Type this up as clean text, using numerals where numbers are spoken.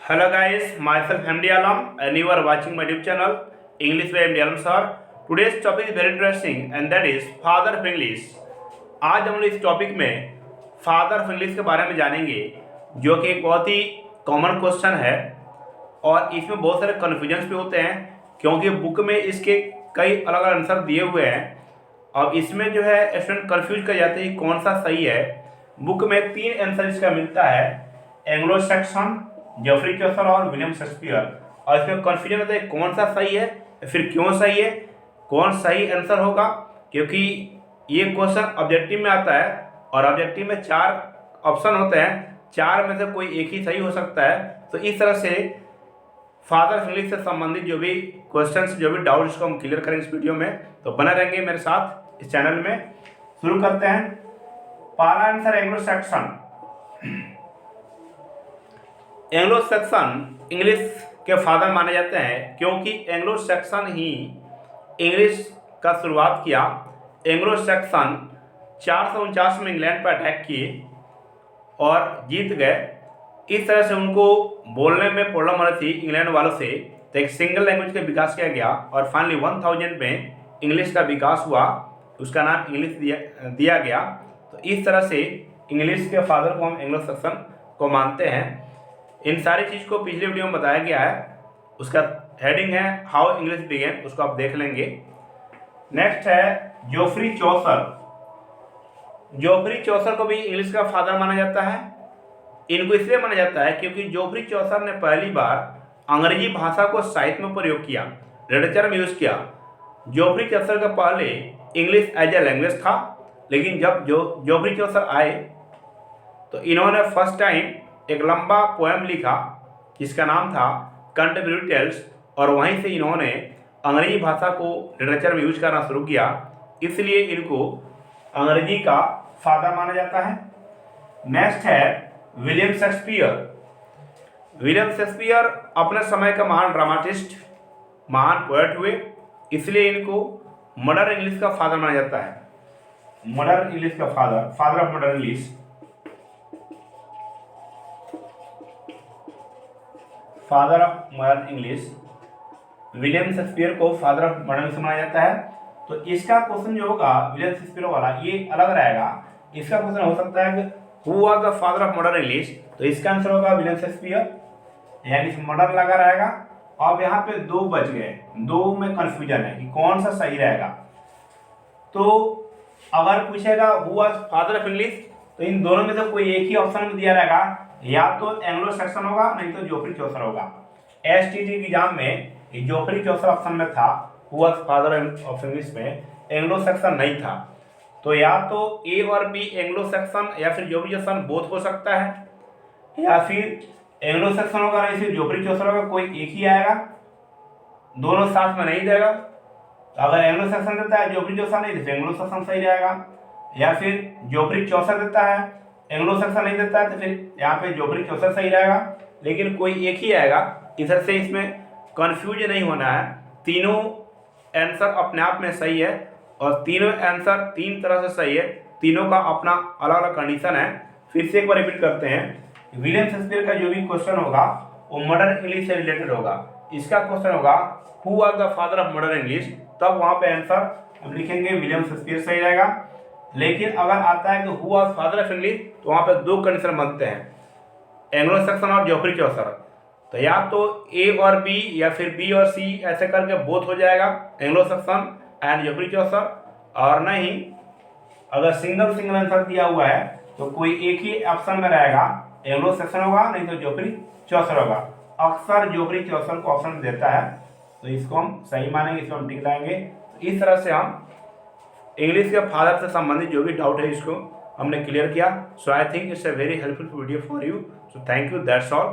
Hello guys, myself MD Alam and you are watching my YouTube channel English by MD Alam sir. Today's topic is very interesting and that is father of English. आज हम लोग इस topic में father of English के बारे में जानेंगे जो कि एक बहुत ही कॉमन क्वेश्चन है और इसमें बहुत सारे कन्फ्यूजन्स भी होते हैं क्योंकि बुक में इसके कई अलग अलग आंसर दिए हुए हैं। अब इसमें जो है स्टूडेंट कन्फ्यूज कर जाते हैं कौन सा सही है। बुक में 3 आंसर इसका मिलता है, एंग्लो सैक्सन, जेफरी चौसर और विलियम शेक्सपियर। और इसमें कन्फ्यूजन होता है कौन सा सही है फिर क्यों सही है, कौन सही आंसर होगा, क्योंकि ये क्वेश्चन ऑब्जेक्टिव में आता है और ऑब्जेक्टिव में 4 ऑप्शन होते हैं, 4 में से कोई एक ही सही हो सकता है। तो इस तरह से फादर ऑफ इंग्लिश से संबंधित जो भी क्वेश्चंस जो भी डाउट इसको हम क्लियर करेंगे इस वीडियो में, तो बना रहेंगे मेरे साथ इस चैनल में। शुरू करते हैं। पहला answer Anglo Saxon. Anglo Saxon English के फादर माने जाते हैं क्योंकि एंग्लो सैक्सन ही इंग्लिश का शुरुआत किया। एंग्लो सैक्सन 449 में इंग्लैंड पर अटैक किए और जीत गए। इस तरह से उनको बोलने में प्रॉब्लम हो रही थी इंग्लैंड वालों से, तो एक सिंगल लैंग्वेज का विकास किया गया और फाइनली 1000 में इंग्लिश का विकास हुआ, उसका नाम इंग्लिश दिया गया। तो इस तरह से इंग्लिश के फादर को हम एंग्लो सैक्सन को मानते हैं। इन सारी चीज़ को पिछले वीडियो में बताया गया है, उसका हेडिंग है हाउ इंग्लिश बिगेन, उसको आप देख लेंगे। नेक्स्ट है जोफ्री चौसर। जोफ्री चौसर को भी इंग्लिश का फादर माना जाता है। इनको इसलिए माना जाता है क्योंकि जोफ्री चौसर ने पहली बार अंग्रेजी भाषा को साहित्य में प्रयोग किया, लिटरेचर में यूज़ किया। जोफ्री चौसर का पहले इंग्लिश एज ए लैंग्वेज था, लेकिन जब जोफ्री चौसर आए तो इन्होंने फर्स्ट टाइम एक लंबा पोएम लिखा जिसका नाम था कैंटरबरी टेल्स, और वहीं से इन्होंने अंग्रेजी भाषा को लिटरेचर में यूज करना शुरू किया, इसलिए इनको अंग्रेजी का फादर माना जाता है। नेक्स्ट है विलियम शेक्सपियर। विलियम शेक्सपियर अपने समय का महान ड्रामाटिस्ट, महान पोएट हुए, इसलिए इनको मॉडर्न इंग्लिश का फादर माना जाता है। मॉडर्न इंग्लिश का father of modern English. Father of modern English William Shakespeare को फादर ऑफ मॉडर्न इंग्लिश माना जाता है। तो इसका क्वेश्चन जो होगा विलियम शेक्सपियर वाला ये अलग रहेगा। इसका क्वेश्चन हो सकता है कि who was the father of modern English, तो इसका आंसर होगा विलियम शेक्सपियर, यानी मॉडर्न लगा रहेगा। अब यहाँ पे 2 बच गए, 2 में कंफ्यूजन है कि कौन सा सही रहेगा। तो अगर पूछेगा who was father of English, तो इन दोनों में से कोई एक ही ऑप्शन में दिया रहेगा, या तो एंग्लो सैक्सन होगा नहीं तो जोफ्री चौसर होगा। एसटीटी एग्जाम में जोफ्री चौसर ऑप्शन में था, who was father of English में एंग्लो सैक्सन नहीं था। तो या तो ए और बी एंग्लो सैक्सन या फिर जोफ्री चौसर बोथ हो सकता है, या फिर एंग्लो सैक्सन होगा नहीं फिर जोफ्री चौसर होगा, कोई एक ही आएगा, दोनों साथ में नहीं देगा। तो अगर एंग्लो सैक्सन देता है जोफ्री चौसर नहीं तो एंग्लो सैक्सन सही रहेगा, या फिर जोफ्री चौसर देता है एंग्लो सैक्सन नहीं देता है तो फिर यहाँ पे जोफ्री चौसर सही रहेगा, लेकिन कोई एक ही आएगा। इधर से इसमें कंफ्यूज नहीं होना है, तीनों आंसर अपने आप में सही है और तीनों आंसर 3 तरह से सही है, तीनों का अपना अलग अलग कंडीशन है। फिर से एक बार रिपीट करते हैं, विलियम शेक्सपियर का जो भी क्वेश्चन होगा वो मॉडर्न इंग्लिश से रिलेटेड होगा। इसका क्वेश्चन होगा who was the father of modern English, तब वहाँ पे आंसर हम लिखेंगे विलियम शेक्सपियर सही रहेगा। लेकिन अगर आता है कि who was father of English, तो वहाँ पे 2 कंडीशन बनते हैं, एंग्लो सैक्सन और जोफ्री चौसर। तो या तो ए और बी या फिर बी और सी ऐसे करके बोथ हो जाएगा, एंग्लो सैक्सन एंड जोफ्री चौसर, और नहीं अगर सिंगल आंसर दिया हुआ है तो कोई एक ही ऑप्शन में रहेगा, एंग्लो सैक्सन होगा नहीं तो जोफ्री चौसर होगा। अक्सर जोफ्री चौसर को ऑप्शन देता है, तो इसको हम सही मानेंगे, इसको हम टिक लाएंगे। तो इस तरह से हम इंग्लिश के फादर से संबंधित जो भी डाउट है इसको हमने क्लियर किया। So I think it's a very helpful video for you. So thank you, that's all.